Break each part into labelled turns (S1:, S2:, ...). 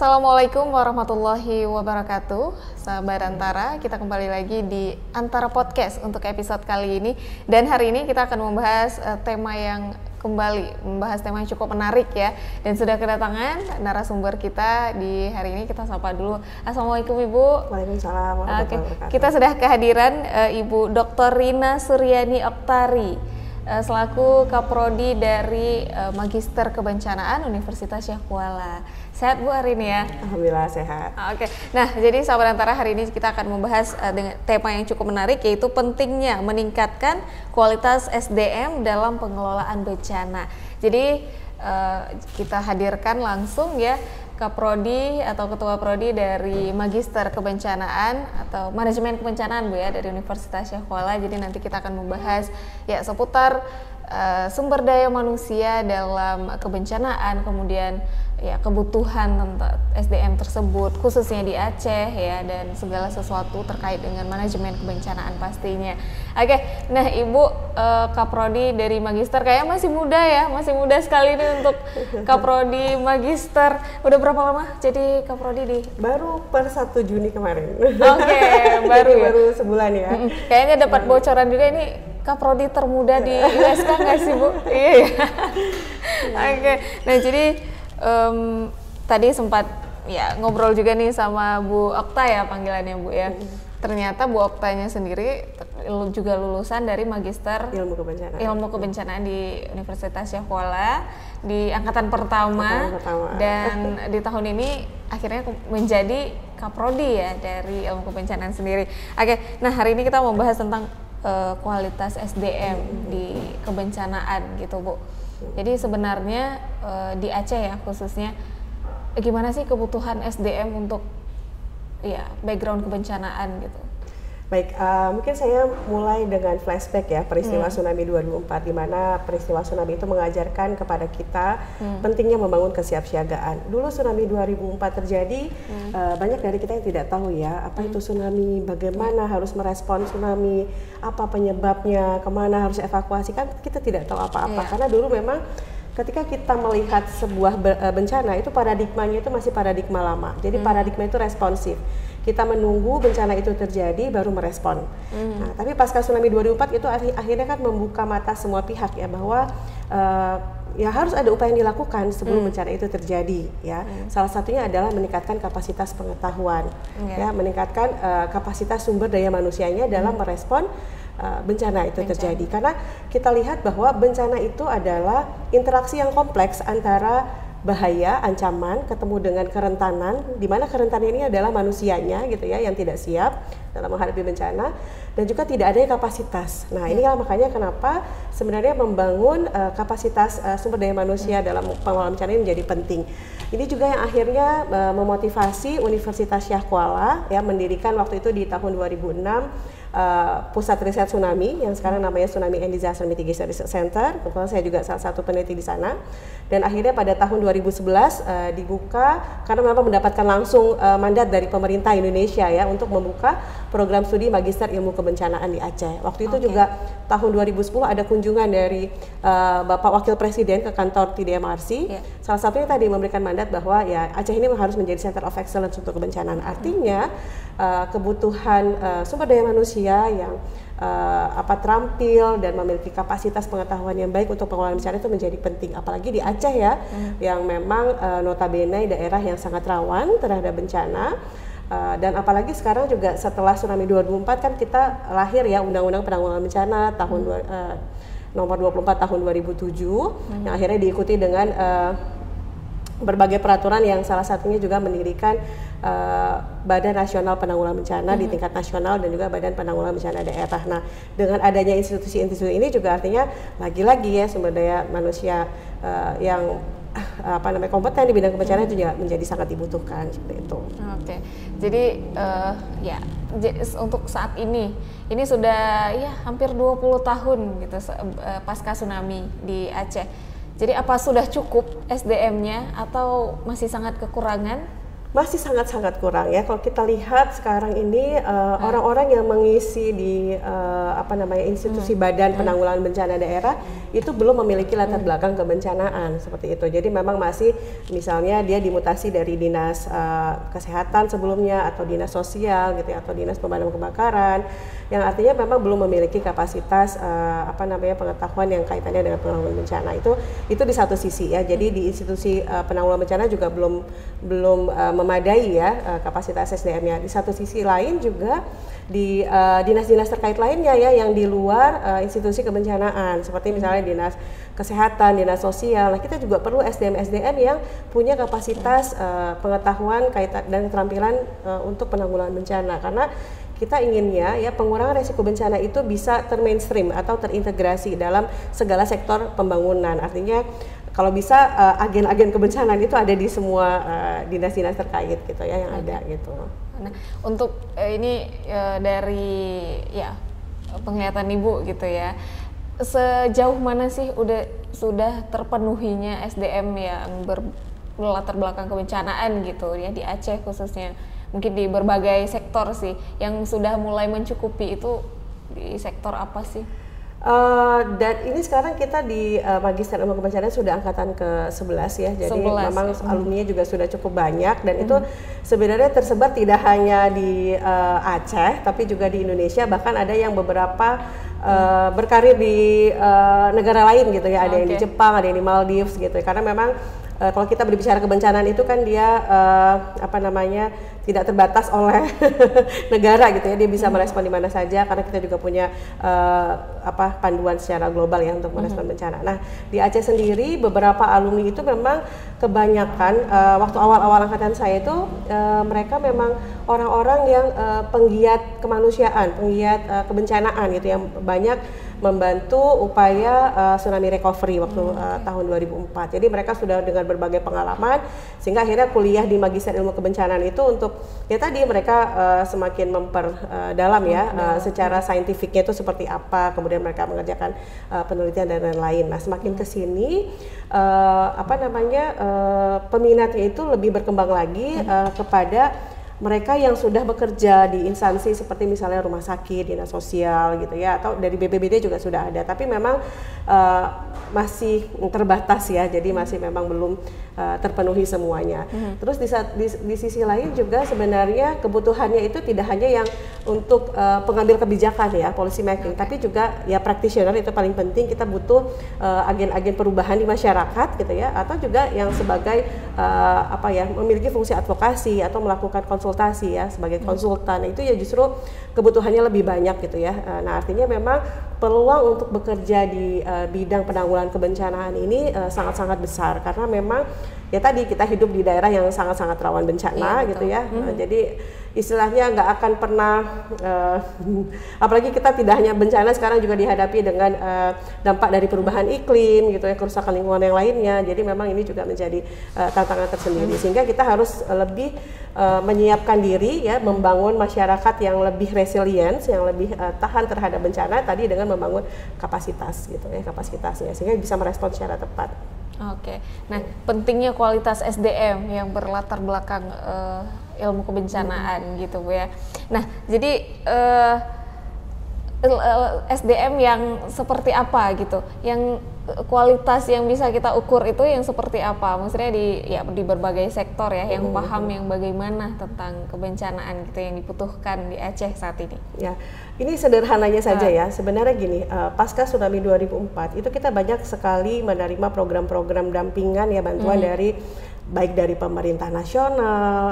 S1: Assalamualaikum warahmatullahi wabarakatuh. Sahabat Antara, kita kembali lagi di Antara Podcast untuk episode kali ini. Dan hari ini kita akan membahas tema yang cukup menarik ya. Dan sudah kedatangan narasumber kita di hari ini. Kita sapa dulu. Assalamualaikum Ibu.
S2: Waalaikumsalam warahmatullahi wabarakatuh.
S1: Kita sudah kehadiran Ibu Dr. Rina Suryani Oktari selaku Kaprodi dari Magister Kebencanaan Universitas Syahkuala. Sehat Bu hari ini ya?
S2: Alhamdulillah sehat.
S1: Oke. Nah, jadi sahabat Antara, hari ini kita akan membahas dengan tema yang cukup menarik, yaitu pentingnya meningkatkan kualitas SDM dalam pengelolaan bencana. Jadi kita hadirkan langsung ya Kaprodi atau Ketua Prodi dari Magister Kebencanaan atau Manajemen Kebencanaan Bu ya, dari Universitas Syahkuala. Jadi nanti kita akan membahas ya seputar sumber daya manusia dalam kebencanaan, kemudian ya kebutuhan tentang SDM tersebut khususnya di Aceh ya, dan segala sesuatu terkait dengan manajemen kebencanaan pastinya. Oke, nah Ibu Kaprodi dari Magister, kayaknya masih muda ya, masih muda sekali nih untuk Kaprodi Magister. Udah berapa lama jadi Kaprodi di?
S2: Baru per 1 Juni kemarin.
S1: Oke, baru ya?
S2: Baru sebulan ya.
S1: Kayaknya dapat bocoran juga ini Kaprodi termuda di USK nggak sih Bu? Iya. Oke, nah jadi tadi sempat ya ngobrol juga nih sama Bu Okta ya panggilannya Bu ya. Ternyata Bu Oktanya sendiri juga lulusan dari Magister Ilmu Kebencanaan di Universitas Syahkuala di angkatan pertama. Dan di tahun ini akhirnya menjadi Kaprodi ya dari Ilmu Kebencanaan sendiri. Oke, nah hari ini kita membahas tentang kualitas SDM di kebencanaan gitu Bu. Jadi sebenarnya di Aceh ya khususnya, gimana sih kebutuhan SDM untuk ya background kebencanaan gitu?
S2: Baik, mungkin saya mulai dengan flashback ya peristiwa tsunami 2004, di mana peristiwa tsunami itu mengajarkan kepada kita pentingnya membangun kesiapsiagaan. Dulu tsunami 2004 terjadi, banyak dari kita yang tidak tahu ya apa itu tsunami, bagaimana harus merespon tsunami, apa penyebabnya, kemana harus evakuasi, kan kita tidak tahu apa-apa. Karena dulu memang ketika kita melihat sebuah bencana itu paradigmanya itu masih paradigma lama. Jadi paradigma itu responsif. Kita menunggu bencana itu terjadi baru merespon. Nah, tapi pasca tsunami 2004 itu akhirnya kan membuka mata semua pihak ya bahwa ya harus ada upaya yang dilakukan sebelum bencana itu terjadi ya. Salah satunya adalah meningkatkan kapasitas pengetahuan, ya, meningkatkan kapasitas sumber daya manusianya dalam merespon bencana itu terjadi. Karena kita lihat bahwa bencana itu adalah interaksi yang kompleks antara bahaya, ancaman, ketemu dengan kerentanan, di mana kerentanan ini adalah manusianya gitu ya, yang tidak siap dalam menghadapi bencana, dan juga tidak adanya kapasitas. Nah, inilah makanya kenapa sebenarnya membangun kapasitas sumber daya manusia dalam pengelolaan bencana ini menjadi penting. Ini juga yang akhirnya memotivasi Universitas Syahkuala ya mendirikan waktu itu di tahun 2006 pusat riset tsunami yang sekarang namanya Tsunami and Disaster Mitigation Research Center. Kebetulan saya juga salah satu peneliti di sana. Dan akhirnya pada tahun 2011 dibuka karena memang mendapatkan langsung mandat dari pemerintah Indonesia ya untuk membuka program studi Magister Ilmu Kebencanaan di Aceh. Waktu itu juga tahun 2010 ada kunjungan dari Bapak Wakil Presiden ke kantor TDMRC. Salah satunya tadi memberikan mandat bahwa ya Aceh ini harus menjadi Center of Excellence untuk kebencanaan. Artinya kebutuhan sumber daya manusia yang terampil dan memiliki kapasitas pengetahuan yang baik untuk pengelolaan bencana itu menjadi penting, apalagi di Aceh ya yang memang notabene daerah yang sangat rawan terhadap bencana. Dan apalagi sekarang juga setelah tsunami 2004 kan kita lahir ya Undang-Undang Penanggulangan Bencana tahun nomor 24 tahun 2007 yang akhirnya diikuti dengan berbagai peraturan yang salah satunya juga mendirikan Badan Nasional Penanggulangan Bencana di tingkat nasional dan juga Badan Penanggulangan Bencana daerah. Nah, dengan adanya institusi-institusi ini juga artinya lagi-lagi ya sumber daya manusia yang kompeten di bidang kebencanaan itu juga menjadi sangat dibutuhkan seperti itu.
S1: Oke. Jadi untuk saat ini sudah ya hampir 20 tahun gitu pasca tsunami di Aceh. Jadi apa sudah cukup SDM-nya atau masih sangat kekurangan?
S2: masih sangat-sangat kurang ya. Kalau kita lihat sekarang ini orang-orang yang mengisi di institusi badan penanggulangan bencana daerah itu belum memiliki latar belakang kebencanaan seperti itu. Jadi memang masih misalnya dia dimutasi dari dinas kesehatan sebelumnya atau dinas sosial gitu ya, atau dinas pemadam kebakaran, yang artinya memang belum memiliki kapasitas pengetahuan yang kaitannya dengan penanggulangan bencana. Itu di satu sisi ya. Jadi di institusi penanggulangan bencana juga belum memadai ya kapasitas SDM-nya. Di satu sisi lain juga di dinas-dinas terkait lainnya ya yang di luar institusi kebencanaan seperti misalnya dinas kesehatan, dinas sosial. Nah, kita juga perlu SDM yang punya kapasitas pengetahuan kaitan dan keterampilan untuk penanggulangan bencana, karena kita inginnya ya pengurangan resiko bencana itu bisa termainstream atau terintegrasi dalam segala sektor pembangunan. Artinya kalau bisa agen-agen kebencanaan itu ada di semua dinas-dinas terkait gitu ya yang ada gitu.
S1: Nah, untuk ini dari ya penglihatan Ibu gitu ya, sejauh mana sih sudah terpenuhinya SDM yang berlatar belakang kebencanaan gitu ya di Aceh khususnya, mungkin di berbagai sektor sih yang sudah mulai mencukupi, itu di sektor apa sih?
S2: Dan ini sekarang kita di Magister Ilmu Kebencanaan sudah angkatan ke-11 ya, jadi 11, memang alumninya juga sudah cukup banyak, dan itu sebenarnya tersebar tidak hanya di Aceh tapi juga di Indonesia, bahkan ada yang beberapa berkarir di negara lain gitu ya, ada yang di Jepang, ada yang di Maldives gitu ya, karena memang kalau kita berbicara kebencanaan itu kan dia tidak terbatas oleh negara gitu ya, dia bisa merespon di mana saja karena kita juga punya panduan secara global ya untuk merespon bencana. Nah, di Aceh sendiri beberapa alumni itu memang kebanyakan waktu awal-awal angkatan saya itu mereka memang orang-orang yang penggiat kemanusiaan, penggiat kebencanaan gitu, yang banyak membantu upaya tsunami recovery waktu tahun 2004. Jadi mereka sudah dengan berbagai pengalaman sehingga akhirnya kuliah di Magister Ilmu Kebencanaan itu untuk ya tadi mereka semakin memperdalam ya secara saintifiknya itu seperti apa, kemudian mereka mengerjakan penelitian dan lain-lain. Nah, semakin ke sini peminatnya itu lebih berkembang lagi kepada mereka yang sudah bekerja di instansi seperti misalnya rumah sakit, dinas sosial gitu ya, atau dari BPBD juga sudah ada, tapi memang masih terbatas ya, jadi masih memang belum terpenuhi semuanya. Terus di sisi lain juga sebenarnya kebutuhannya itu tidak hanya yang untuk pengambil kebijakan ya, policy making, tapi juga ya practitioner itu paling penting. Kita butuh agen-agen perubahan di masyarakat gitu ya, atau juga yang sebagai memiliki fungsi advokasi atau melakukan konsultasi ya sebagai konsultan. Itu ya justru kebutuhannya lebih banyak gitu ya. Nah, artinya memang peluang untuk bekerja di bidang penanggulangan kebencanaan ini sangat-sangat besar, karena memang ya tadi kita hidup di daerah yang sangat-sangat rawan bencana gitu ya. Jadi istilahnya nggak akan pernah apalagi kita tidak hanya bencana, sekarang juga dihadapi dengan dampak dari perubahan iklim gitu ya, kerusakan lingkungan yang lainnya. Jadi memang ini juga menjadi tantangan tersendiri, sehingga kita harus lebih menyiapkan diri ya, membangun masyarakat yang lebih resilient, yang lebih tahan terhadap bencana tadi dengan membangun kapasitas gitu ya, kapasitasnya sehingga bisa merespon secara tepat.
S1: Oke. Nah, pentingnya kualitas SDM yang berlatar belakang ilmu kebencanaan gitu Bu ya. Nah, jadi SDM yang seperti apa gitu, yang kualitas yang bisa kita ukur itu yang seperti apa? Maksudnya di berbagai sektor ya, yang paham yang bagaimana tentang kebencanaan gitu yang dibutuhkan di Aceh saat ini. Ya,
S2: ini sederhananya saja ya. Sebenarnya gini, pasca tsunami 2004 itu kita banyak sekali menerima program-program dampingan ya, bantuan dari baik dari pemerintah nasional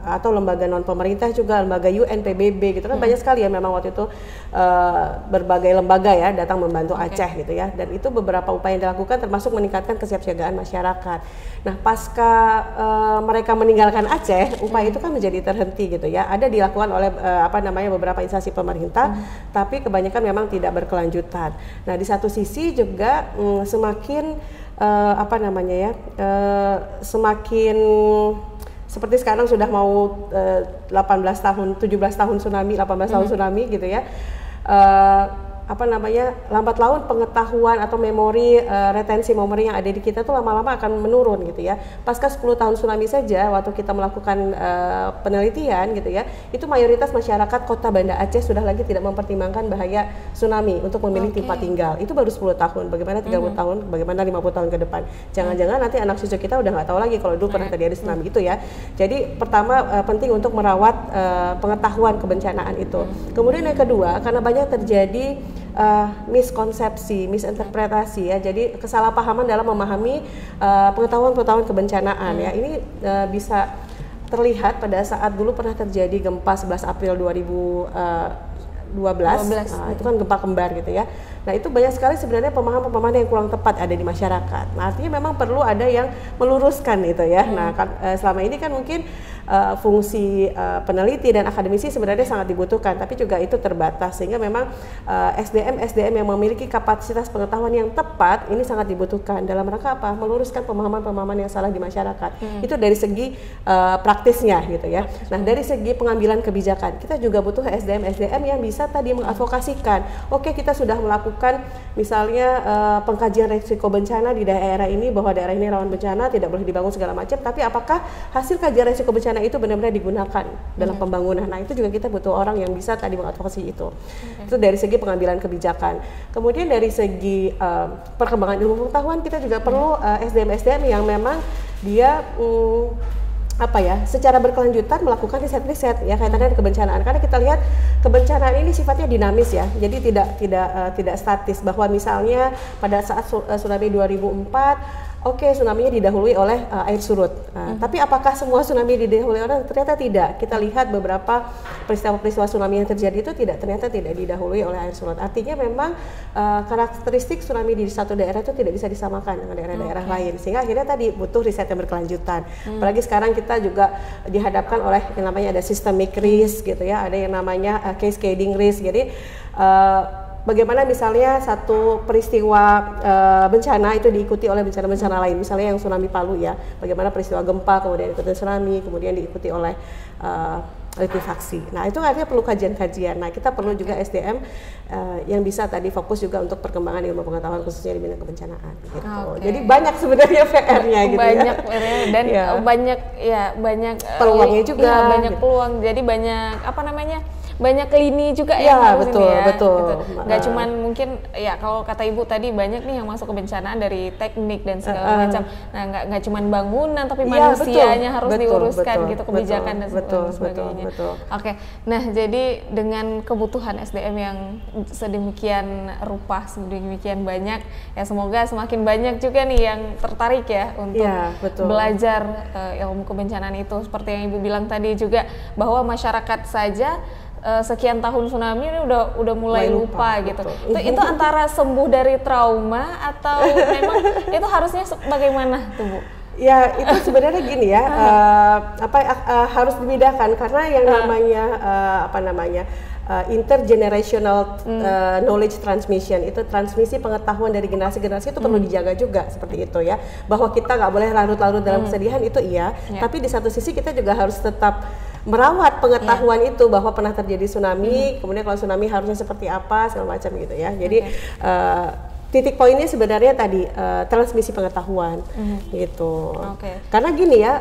S2: atau lembaga non pemerintah juga, lembaga UN, PBB gitu kan, banyak sekali ya memang waktu itu berbagai lembaga ya datang membantu Aceh gitu ya, dan itu beberapa upaya yang dilakukan termasuk meningkatkan kesiapsiagaan masyarakat. Nah, pasca mereka meninggalkan Aceh, upaya itu kan menjadi terhenti gitu ya, ada dilakukan oleh beberapa instansi pemerintah, tapi kebanyakan memang tidak berkelanjutan. Nah, di satu sisi juga semakin semakin seperti sekarang sudah mau 17 tahun tsunami gitu ya, lambat laun pengetahuan atau memori, retensi memori yang ada di kita tuh lama-lama akan menurun gitu ya. Pasca 10 tahun tsunami saja, waktu kita melakukan penelitian gitu ya, itu mayoritas masyarakat kota Banda Aceh sudah lagi tidak mempertimbangkan bahaya tsunami untuk memilih tempat tinggal. Itu baru 10 tahun, bagaimana 30 tahun, bagaimana 50 tahun ke depan. Jangan-jangan nanti anak cucu kita udah nggak tahu lagi kalau dulu pernah terjadi tsunami gitu ya. Jadi pertama penting untuk merawat pengetahuan kebencanaan itu. Kemudian yang kedua, karena banyak terjadi miskonsepsi, misinterpretasi ya. Jadi kesalahpahaman dalam memahami pengetahuan kebencanaan ya. Ini bisa terlihat pada saat dulu pernah terjadi gempa 11 April 2012. Nah, itu kan gempa kembar gitu ya. Nah, itu banyak sekali sebenarnya pemahaman-pemahaman yang kurang tepat ada di masyarakat. Nah, artinya memang perlu ada yang meluruskan itu ya. Nah, selama ini kan mungkin fungsi peneliti dan akademisi sebenarnya sangat dibutuhkan, tapi juga itu terbatas, sehingga memang SDM yang memiliki kapasitas pengetahuan yang tepat ini sangat dibutuhkan dalam rangka apa? Meluruskan pemahaman-pemahaman yang salah di masyarakat. Itu dari segi praktisnya gitu ya. Nah, dari segi pengambilan kebijakan, kita juga butuh SDM yang bisa tadi mengadvokasikan. Oke, kita sudah melakukan misalnya pengkajian risiko bencana di daerah ini, bahwa daerah ini rawan bencana, tidak boleh dibangun segala macam, tapi apakah hasil kajian risiko bencana itu benar-benar digunakan dalam pembangunan? Nah, itu juga kita butuh orang yang bisa tadi mengadvokasi itu. Itu dari segi pengambilan kebijakan. Kemudian dari segi perkembangan ilmu pengetahuan, kita juga perlu SDM yang memang dia secara berkelanjutan melakukan riset-riset ya kaitannya dengan kebencanaan, karena kita lihat kebencanaan ini sifatnya dinamis ya, jadi tidak statis, bahwa misalnya pada saat tsunami 2004 tsunami-nya didahului oleh air surut. Tapi apakah semua tsunami didahului oleh? Ternyata tidak. Kita lihat beberapa peristiwa tsunami yang terjadi itu ternyata tidak didahului oleh air surut. Artinya memang karakteristik tsunami di satu daerah itu tidak bisa disamakan dengan daerah-daerah lain. Sehingga akhirnya tadi butuh riset yang berkelanjutan. Apalagi sekarang kita juga dihadapkan oleh yang namanya ada systemic risk gitu ya, ada yang namanya cascading risk. Jadi bagaimana misalnya satu peristiwa bencana itu diikuti oleh bencana-bencana lain, misalnya yang tsunami Palu ya, bagaimana peristiwa gempa kemudian diikuti tsunami, kemudian diikuti oleh likuifaksi. Nah, itu artinya perlu kajian-kajian. Nah, kita perlu juga SDM yang bisa tadi fokus juga untuk perkembangan ilmu pengetahuan khususnya di bidang kebencanaan gitu. Jadi banyak sebenarnya PR-nya gitu
S1: banyak
S2: ya.
S1: Dan banyak
S2: peluangnya juga.
S1: Iya, banyak peluang. Jadi banyak banyak lini juga yang harus
S2: betul,
S1: ini ya.
S2: Betul.
S1: Gitu. Nggak cuman mungkin ya kalau kata Ibu tadi banyak nih yang masuk kebencanaan dari teknik dan segala macam. Nah, nggak cuman bangunan tapi manusianya harus diuruskan gitu, kebijakan dan sebagainya. Oke. Nah, jadi dengan kebutuhan SDM yang sedemikian rupa, sedemikian banyak, ya semoga semakin banyak juga nih yang tertarik ya untuk belajar ilmu kebencanaan itu. Seperti yang Ibu bilang tadi juga, bahwa masyarakat saja sekian tahun tsunami ini udah mulai lupa gitu. Itu antara sembuh dari trauma atau memang itu harusnya bagaimana tuh, Bu?
S2: Ya, itu sebenarnya gini ya, harus dibedakan, karena yang namanya intergenerational knowledge transmission, itu transmisi pengetahuan dari generasi-generasi itu perlu dijaga juga seperti itu ya, bahwa kita nggak boleh larut-larut dalam kesedihan, itu tapi di satu sisi kita juga harus tetap merawat pengetahuan itu, bahwa pernah terjadi tsunami, kemudian kalau tsunami harusnya seperti apa segala macam gitu ya. Jadi titik poinnya sebenarnya tadi transmisi pengetahuan gitu. Karena gini ya,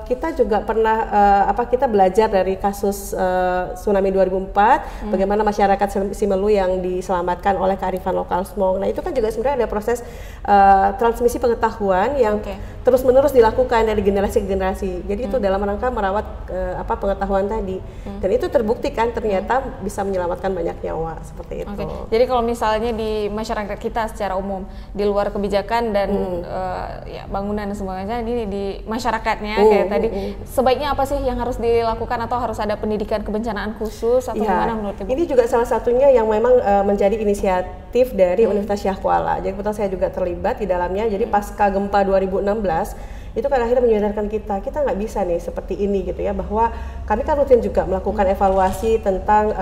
S2: kita juga pernah kita belajar dari kasus tsunami 2004, bagaimana masyarakat Simelu yang diselamatkan oleh kearifan lokal Smong. Nah, itu kan juga sebenarnya ada proses transmisi pengetahuan yang terus-menerus dilakukan dari generasi ke generasi. Jadi itu dalam rangka merawat pengetahuan tadi. Dan itu terbukti kan ternyata bisa menyelamatkan banyak nyawa seperti itu.
S1: Jadi kalau misalnya di masyarakat kita secara umum, di luar kebijakan dan bangunan dan sebagainya, ini di masyarakatnya kayak tadi, sebaiknya apa sih yang harus dilakukan, atau harus ada pendidikan kebencanaan khusus atau gimana menurut Ibu?
S2: Ini juga salah satunya yang memang menjadi inisiatif dari Universitas Syah Kuala. Jadi kebetulan saya juga terlibat di dalamnya. Jadi pasca gempa 2016 itu kan akhirnya menyadarkan kita nggak bisa nih seperti ini gitu ya, bahwa kami kan rutin juga melakukan evaluasi tentang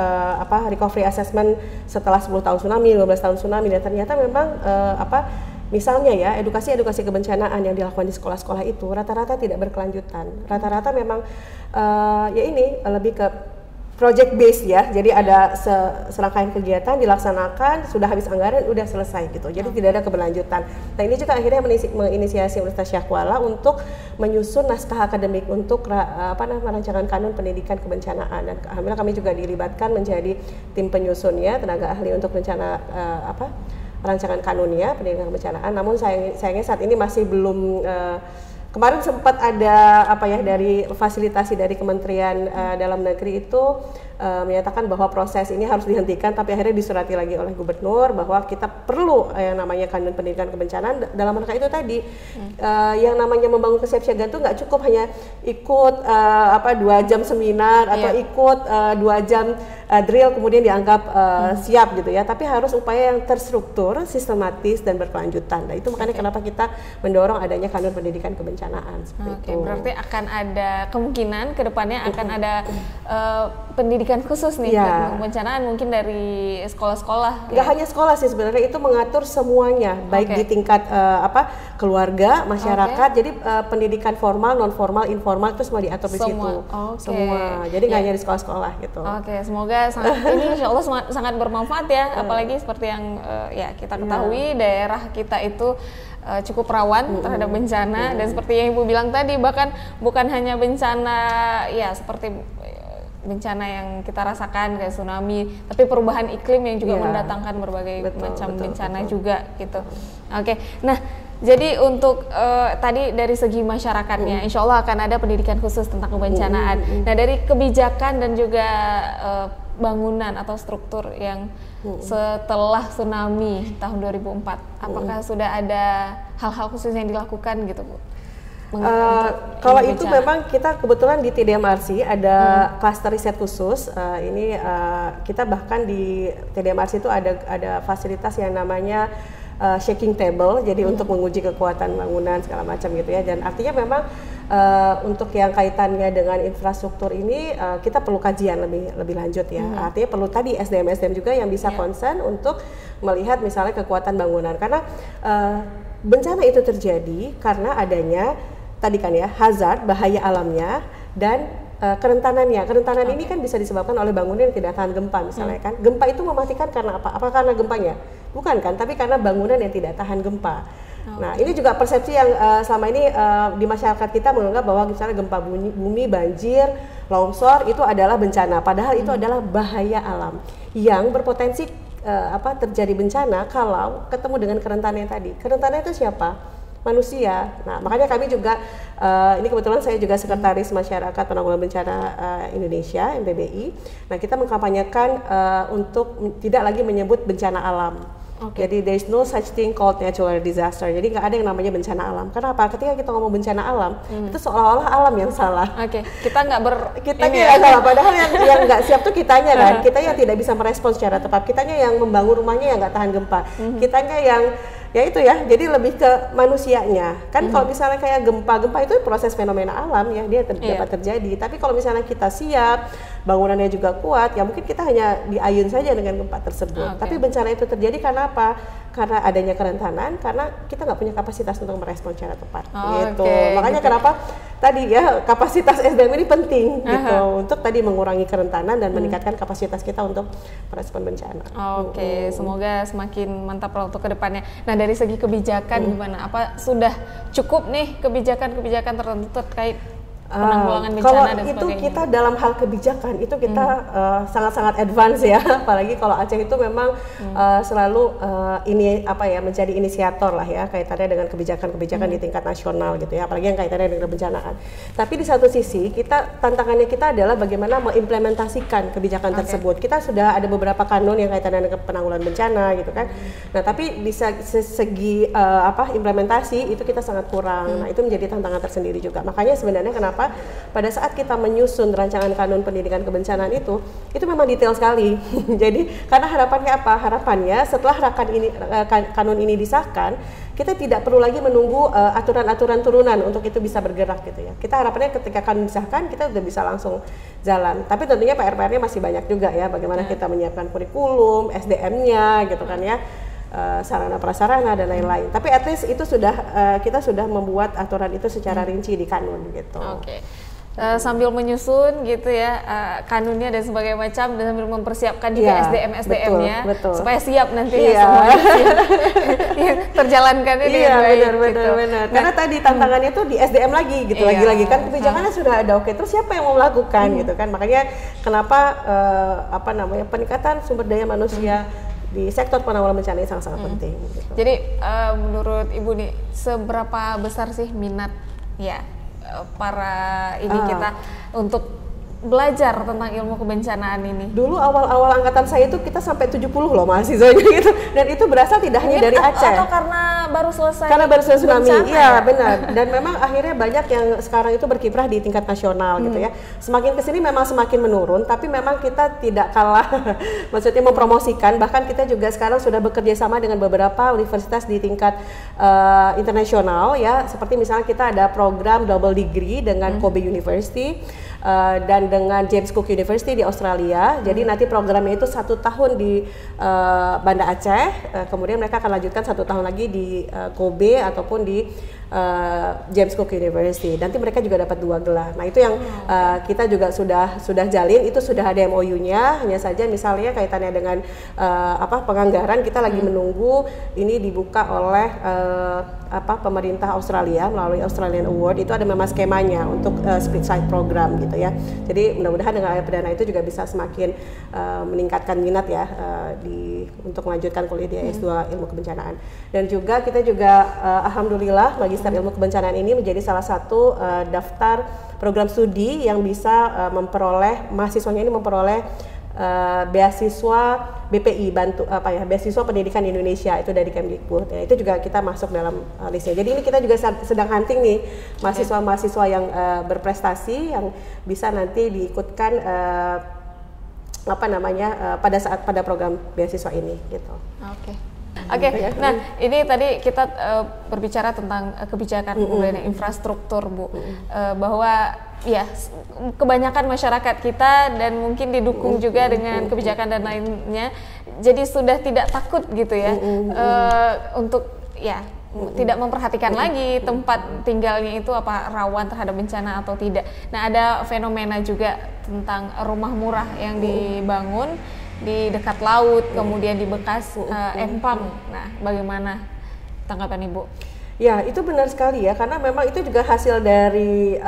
S2: recovery assessment setelah 10 tahun tsunami, 15 tahun tsunami, dan ternyata memang misalnya ya edukasi kebencanaan yang dilakukan di sekolah-sekolah itu rata-rata tidak berkelanjutan, rata-rata memang lebih ke project based ya, jadi ada serangkaian kegiatan dilaksanakan, sudah habis anggaran, udah selesai gitu, jadi tidak ada keberlanjutan. Nah ini juga akhirnya menginisiasi Universitas Syah Kuala untuk menyusun naskah akademik untuk rancangan kanun pendidikan kebencanaan, dan alhamdulillah kami juga dilibatkan menjadi tim penyusunnya, tenaga ahli untuk rencana rancangan kanunnya pendidikan kebencanaan. Namun sayangnya saat ini masih belum. Kemarin sempat ada dari fasilitasi dari Kementerian Dalam Negeri itu menyatakan bahwa proses ini harus dihentikan, tapi akhirnya disurati lagi oleh Gubernur bahwa kita perlu yang namanya kanun pendidikan kebencanaan. Dalam rangka itu tadi yang namanya membangun kesiapsiagaan itu nggak cukup hanya ikut 2 jam seminar atau ikut 2 jam drill kemudian dianggap siap gitu ya, tapi harus upaya yang terstruktur, sistematis dan berkelanjutan. Nah itu makanya kenapa kita mendorong adanya kanun pendidikan kebencanaan seperti itu.
S1: Berarti akan ada kemungkinan kedepannya akan ada pendidikan khusus nih kebencanaan mungkin dari sekolah-sekolah.
S2: Nggak hanya sekolah sih sebenarnya, itu mengatur semuanya, baik di tingkat keluarga, masyarakat. Jadi pendidikan formal, non formal, informal itu semua diatur di situ. Semua. Jadi nggak hanya di sekolah-sekolah gitu.
S1: Semoga ini insya Allah sangat bermanfaat ya, apalagi seperti yang kita ketahui daerah kita itu cukup rawan terhadap bencana, dan seperti yang Ibu bilang tadi, bahkan bukan hanya bencana seperti bencana yang kita rasakan kayak tsunami, tapi perubahan iklim yang juga mendatangkan berbagai macam bencana juga gitu. Nah jadi untuk tadi dari segi masyarakatnya, insya Allah akan ada pendidikan khusus tentang kebencanaan. Nah dari kebijakan dan juga bangunan atau struktur yang setelah tsunami tahun 2004, apakah sudah ada hal-hal khusus yang dilakukan gitu Bu?
S2: Kalau itu memang kita kebetulan di TDMRC ada klaster riset khusus. Kita bahkan di TDMRC itu ada fasilitas yang namanya shaking table, jadi untuk menguji kekuatan bangunan segala macam gitu ya. Dan artinya memang untuk yang kaitannya dengan infrastruktur ini kita perlu kajian lebih lanjut ya. Artinya perlu tadi SDM juga yang bisa concern untuk melihat misalnya kekuatan bangunan, karena bencana itu terjadi karena adanya tadi kan ya hazard, bahaya alamnya, dan kerentanannya. Kerentanan ini kan bisa disebabkan oleh bangunan yang tidak tahan gempa misalnya kan. Gempa itu mematikan karena apa? Apa karena gempanya? Bukan kan, tapi karena bangunan yang tidak tahan gempa. Nah ini juga persepsi yang selama ini di masyarakat kita menganggap bahwa misalnya gempa bumi, banjir, longsor itu adalah bencana. Padahal itu adalah bahaya alam yang berpotensi terjadi bencana kalau ketemu dengan kerentanan tadi. Kerentanan itu siapa? Manusia. Nah, makanya kami juga ini kebetulan saya juga sekretaris Masyarakat Penanggulangan Bencana Indonesia (MPBI). Nah, kita mengkampanyekan untuk tidak lagi menyebut bencana alam. Jadi there is no such thing called natural disaster. Jadi nggak ada yang namanya bencana alam. Kenapa? Ketika kita ngomong bencana alam, itu seolah-olah alam yang salah. Kita yang salah. Padahal yang nggak siap tuh kitanya kan. Kita yang tidak bisa merespons secara tepat. Kitanya yang membangun rumahnya yang nggak tahan gempa. Kitanya yang ya itu ya, jadi lebih ke manusianya kan. Kalau misalnya kayak gempa itu proses fenomena alam ya, dia dapat terjadi. Tapi kalau misalnya kita siap, bangunannya juga kuat, ya mungkin kita hanya diayun saja dengan gempa tersebut. Tapi bencana itu terjadi karena apa? Karena adanya kerentanan, karena kita nggak punya kapasitas untuk merespon secara tepat gitu. Makanya kenapa tadi ya kapasitas SDM ini penting gitu, untuk tadi mengurangi kerentanan dan meningkatkan kapasitas kita untuk merespon bencana.
S1: Semoga semakin mantap lah untuk kedepannya. Nah dari segi kebijakan gimana? Apa sudah cukup nih kebijakan-kebijakan tertentu terkait penanggulangan bencana dan sebagainya?
S2: Kalau itu kita dalam hal kebijakan itu kita sangat-sangat advance ya, apalagi kalau Aceh itu memang selalu menjadi inisiator lah ya kaitannya dengan kebijakan-kebijakan di tingkat nasional gitu ya, apalagi yang kaitannya dengan kebencanaan. Tapi di satu sisi tantangannya kita adalah bagaimana mengimplementasikan kebijakan tersebut. Kita sudah ada beberapa kanun yang kaitannya dengan penanggulangan bencana gitu kan. Nah tapi di segi implementasi itu kita sangat kurang. Nah itu menjadi tantangan tersendiri juga. Makanya sebenarnya kenapa pada saat kita menyusun rancangan kanun pendidikan kebencanaan itu memang detail sekali. Jadi karena harapannya apa? Harapannya setelah kanun ini disahkan, kita tidak perlu lagi menunggu aturan-aturan turunan untuk itu bisa bergerak gitu ya. Kita harapannya ketika kanun disahkan kita sudah bisa langsung jalan. Tapi tentunya PR-nya masih banyak juga ya, bagaimana kita menyiapkan kurikulum, SDM-nya gitu kan ya. Sarana prasarana dan lain-lain. Tapi at least itu kita sudah membuat aturan itu secara rinci di kanun gitu.
S1: sambil menyusun gitu ya kanunnya dan sebagainya macam, dan sambil mempersiapkan juga SDM-nya supaya siap nanti ya semuanya terjalankannya dengan baik.
S2: Benar. Karena tadi tantangannya tuh di SDM lagi gitu, lagi-lagi kan kebijakannya sudah ada, oke, terus siapa yang mau melakukan gitu kan. Makanya kenapa peningkatan sumber daya manusia di sektor penanggulangan bencana ini sangat-sangat penting. Gitu.
S1: Jadi menurut Ibu nih, seberapa besar sih minat para kita untuk belajar tentang ilmu kebencanaan ini?
S2: Dulu awal-awal angkatan saya itu kita sampai 70 loh mahasiswanya gitu, dan itu berasal tidak hanya dari Aceh.
S1: Atau karena baru selesai? Karena
S2: baru selesai tsunami, iya benar. Dan memang akhirnya banyak yang sekarang itu berkiprah di tingkat nasional gitu ya. Semakin kesini memang semakin menurun, tapi memang kita tidak kalah, maksudnya mempromosikan. Bahkan kita juga sekarang sudah bekerja sama dengan beberapa universitas di tingkat internasional ya, seperti misalnya kita ada program double degree dengan Kobe University. Dan dengan James Cook University di Australia. Jadi nanti programnya itu 1 tahun di Banda Aceh, kemudian mereka akan lanjutkan 1 tahun lagi di Kobe ataupun di James Cook University. Nanti mereka juga dapat 2 gelar. Nah itu yang kita juga sudah jalin, itu sudah ada MOU-nya. Hanya saja misalnya kaitannya dengan penganggaran, kita lagi menunggu ini dibuka oleh pemerintah Australia melalui Australian Award. Itu ada memang skemanya untuk split side program gitu ya. Jadi mudah-mudahan dengan perdana itu juga bisa semakin meningkatkan minat ya untuk melanjutkan kuliah di S2 ilmu kebencanaan. Dan juga kita juga alhamdulillah Magister Ilmu Kebencanaan ini menjadi salah satu daftar program studi yang bisa mahasiswanya ini memperoleh beasiswa BPI beasiswa pendidikan Indonesia itu dari Kemdikbud. Ya, itu juga kita masuk dalam listnya. Jadi ini kita juga sedang hunting nih mahasiswa-mahasiswa yang berprestasi yang bisa nanti diikutkan pada program beasiswa ini gitu.
S1: Oke. Nah ini tadi kita berbicara tentang kebijakan kemudian infrastruktur Bu, bahwa ya kebanyakan masyarakat kita dan mungkin didukung juga dengan kebijakan dan lainnya, jadi sudah tidak takut gitu ya untuk tidak memperhatikan lagi tempat tinggalnya itu apa rawan terhadap bencana atau tidak. Nah ada fenomena juga tentang rumah murah yang dibangun di dekat laut, kemudian di bekas empang. Nah, bagaimana tanggapan Ibu?
S2: Ya, itu benar sekali ya, karena memang itu juga hasil dari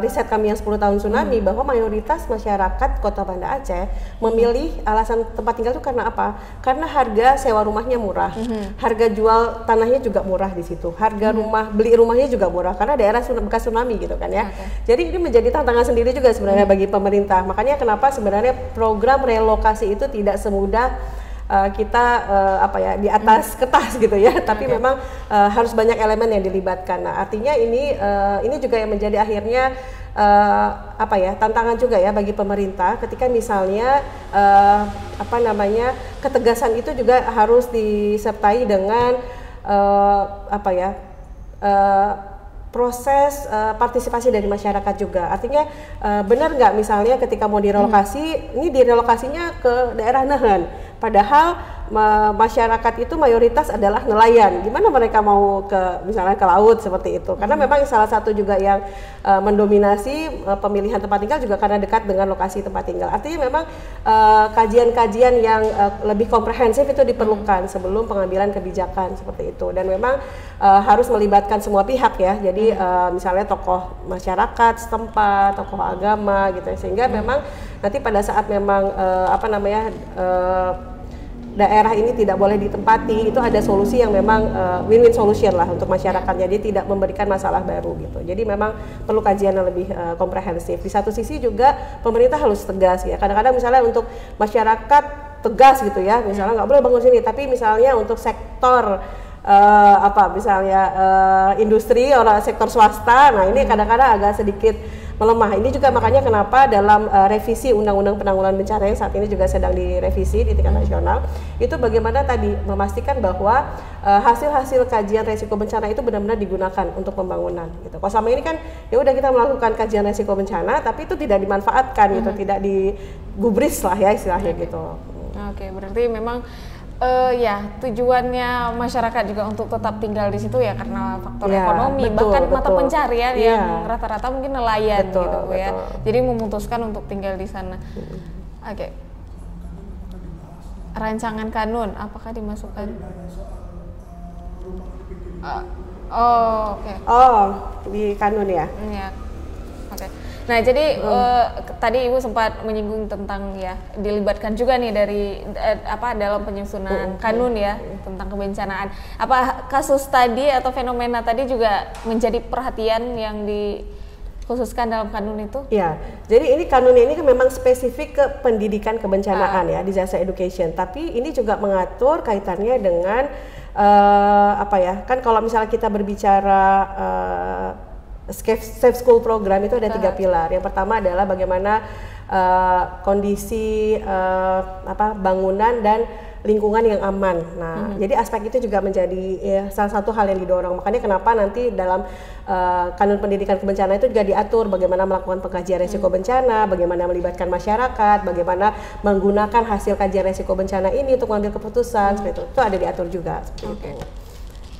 S2: riset kami yang 10 tahun tsunami, bahwa mayoritas masyarakat Kota Banda Aceh memilih alasan tempat tinggal itu karena apa? Karena harga sewa rumahnya murah, harga jual tanahnya juga murah di situ, harga beli rumahnya juga murah, karena daerah bekas tsunami gitu kan ya. Jadi ini menjadi tantangan sendiri juga sebenarnya bagi pemerintah. Makanya kenapa sebenarnya program relokasi itu tidak semudah kita di atas kertas gitu ya, tapi memang harus banyak elemen yang dilibatkan. Nah, artinya ini juga yang menjadi akhirnya tantangan juga ya bagi pemerintah ketika misalnya ketegasan itu juga harus disertai dengan proses partisipasi dari masyarakat juga. Artinya benar nggak misalnya ketika mau direlokasi, ini direlokasinya ke daerah Nahan, padahal masyarakat itu mayoritas adalah nelayan. Gimana mereka mau misalnya ke laut seperti itu? Karena memang salah satu juga yang mendominasi pemilihan tempat tinggal juga karena dekat dengan lokasi tempat tinggal. Artinya memang kajian-kajian yang lebih komprehensif itu diperlukan sebelum pengambilan kebijakan seperti itu. Dan memang harus melibatkan semua pihak ya. Jadi misalnya tokoh masyarakat setempat, tokoh agama gitu. Sehingga memang nanti pada saat memang daerah ini tidak boleh ditempati, itu ada solusi yang memang win-win solution lah untuk masyarakat, jadi tidak memberikan masalah baru gitu. Jadi memang perlu kajian yang lebih komprehensif. Di satu sisi juga pemerintah harus tegas ya. Kadang-kadang misalnya untuk masyarakat tegas gitu ya, misalnya nggak boleh bangun sini, tapi misalnya untuk sektor industri atau sektor swasta, nah ini kadang-kadang agak sedikit melemah. Ini juga makanya kenapa dalam revisi Undang-Undang Penanggulangan Bencana yang saat ini juga sedang direvisi di tingkat nasional, itu bagaimana tadi memastikan bahwa hasil-hasil kajian resiko bencana itu benar-benar digunakan untuk pembangunan gitu. Kalau selama ini kan ya udah kita melakukan kajian resiko bencana tapi itu tidak dimanfaatkan gitu, tidak digubris lah ya istilahnya gitu.
S1: Oke, berarti memang Ya, tujuannya masyarakat juga untuk tetap tinggal di situ ya karena faktor
S2: Ya,
S1: ekonomi,
S2: betul,
S1: bahkan
S2: betul.
S1: mata pencarian
S2: Ya.
S1: yang rata-rata mungkin nelayan
S2: Betul,
S1: gitu ya.
S2: betul.
S1: Jadi memutuskan untuk tinggal di sana. Oke. Rancangan kanun apakah dimasukkan? Oke.
S2: Oh, di kanun ya.
S1: Ya. Oke. Nah, jadi tadi Ibu sempat menyinggung tentang ya dilibatkan juga nih dari dalam penyusunan kanun ya tentang kebencanaan. Apa kasus tadi atau fenomena tadi juga menjadi perhatian yang dikhususkan dalam kanun itu?
S2: Ya, jadi ini kanun ini kan memang spesifik ke pendidikan kebencanaan ya, disaster education. Tapi ini juga mengatur kaitannya dengan kan kalau misalnya kita berbicara Safe School Program itu ada 3 pilar. Yang pertama adalah bagaimana kondisi bangunan dan lingkungan yang aman. Nah, jadi aspek itu juga menjadi salah satu hal yang didorong. Makanya kenapa nanti dalam kanun pendidikan kebencanaan itu juga diatur bagaimana melakukan pengkajian resiko bencana, bagaimana melibatkan masyarakat, bagaimana menggunakan hasil kajian resiko bencana ini untuk mengambil keputusan. Seperti itu ada diatur juga. Seperti itu.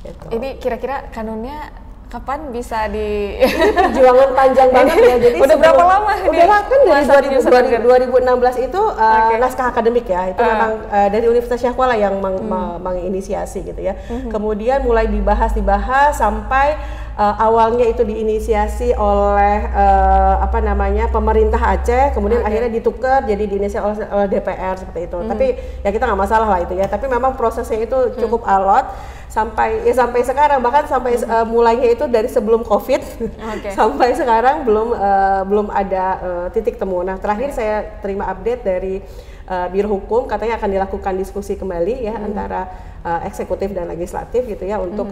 S2: Gitu.
S1: Ini kira-kira kanunnya kapan bisa di
S2: perjuangan panjang banget ya. Jadi
S1: udah berapa lama ini?
S2: Udah kan dari 2016 itu
S1: Okay.
S2: naskah akademik ya. Itu memang dari Universitas Syah Kuala yang menginisiasi gitu ya. Kemudian mulai dibahas sampai awalnya itu diinisiasi oleh pemerintah Aceh, kemudian akhirnya ditukar jadi diinisiasi oleh DPR seperti itu. Tapi ya kita nggak masalah lah itu ya. Tapi memang prosesnya itu cukup alot sampai sekarang, bahkan sampai mulainya itu dari sebelum COVID sampai sekarang belum ada titik temu. Nah, terakhir saya terima update dari Biro Hukum, katanya akan dilakukan diskusi kembali ya antara eksekutif dan legislatif gitu ya untuk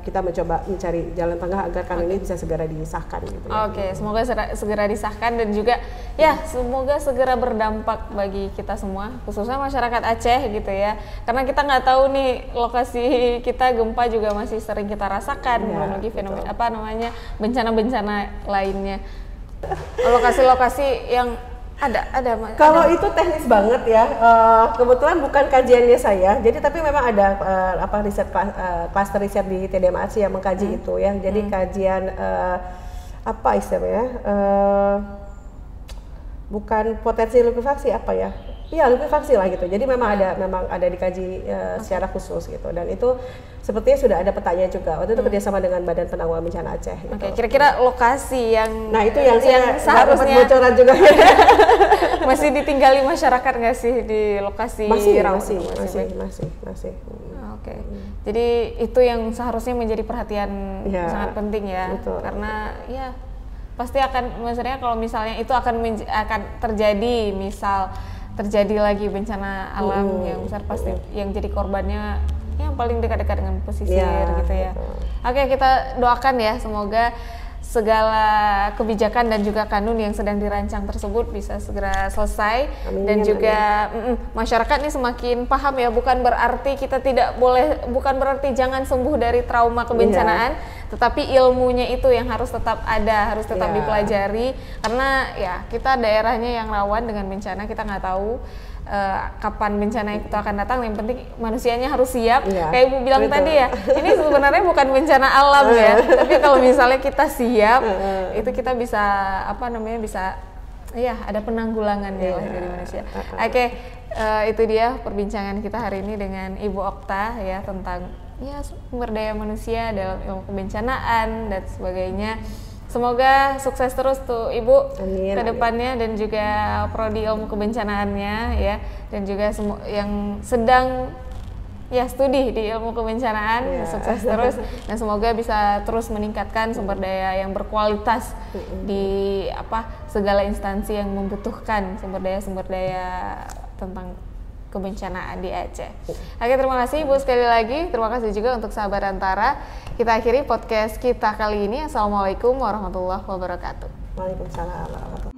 S2: kita mencoba mencari jalan tengah agar kanun ini bisa segera disahkan gitu ya.
S1: Oke, semoga segera disahkan dan juga ya semoga segera berdampak bagi kita semua, khususnya masyarakat Aceh gitu ya. Karena kita nggak tahu nih lokasi kita gempa juga masih sering kita rasakan, belum lagi fenomena bencana-bencana lainnya. Lokasi-lokasi yang ada.
S2: Kalau itu teknis banget ya, kebetulan bukan kajiannya saya, jadi tapi memang ada cluster riset di TDMAC yang mengkaji itu ya. Jadi kajian apa istilahnya? Bukan potensi likuifaksi apa ya? Iya, likuifaksi lah gitu. Jadi memang ada dikaji secara khusus gitu, dan itu sepertinya sudah ada petanya juga. Waktu itu kerjasama dengan Badan Penanggulangan Bencana Aceh. Gitu.
S1: Oke, kira-kira lokasi yang
S2: itu yang
S1: seharusnya
S2: bocoran juga.
S1: Masih ditinggali masyarakat nggak sih di lokasi
S2: masih.
S1: Oke. Jadi itu yang seharusnya menjadi perhatian sangat penting ya.
S2: Betul.
S1: Karena ya pasti akan, maksudnya kalau misalnya itu akan terjadi, misal terjadi lagi bencana alam yang besar, pasti yang jadi korbannya yang paling dekat-dekat dengan pesisir gitu ya. Oke, kita doakan ya semoga segala kebijakan dan juga kanun yang sedang dirancang tersebut bisa segera selesai. Amin, dan juga masyarakat ini semakin paham ya, bukan berarti jangan sembuh dari trauma kebencanaan, tetapi ilmunya itu yang harus tetap ada, harus tetap dipelajari, karena ya kita daerahnya yang rawan dengan bencana, kita nggak tahu kapan bencana itu akan datang. Yang penting manusianya harus siap. Kayak Ibu bilang tadi ya, ini sebenarnya bukan bencana alam ya, tapi kalau misalnya kita siap, itu kita bisa ada penanggulangannya dari manusia. Oke, itu dia perbincangan kita hari ini dengan Ibu Okta ya tentang sumber daya manusia dalam ilmu kebencanaan dan sebagainya. Semoga sukses terus tuh Ibu ke depannya, dan juga prodi ilmu kebencanaannya ya, dan juga yang sedang studi di ilmu kebencanaan sukses terus, dan semoga bisa terus meningkatkan sumber daya yang berkualitas di segala instansi yang membutuhkan sumber daya tentang kebencanaan di Aceh. Oke, terima kasih Ibu sekali lagi. Terima kasih juga untuk sahabat Antara. Kita akhiri podcast kita kali ini. Assalamualaikum warahmatullahi wabarakatuh.
S2: Waalaikumsalam warahmatullahi wabarakatuh.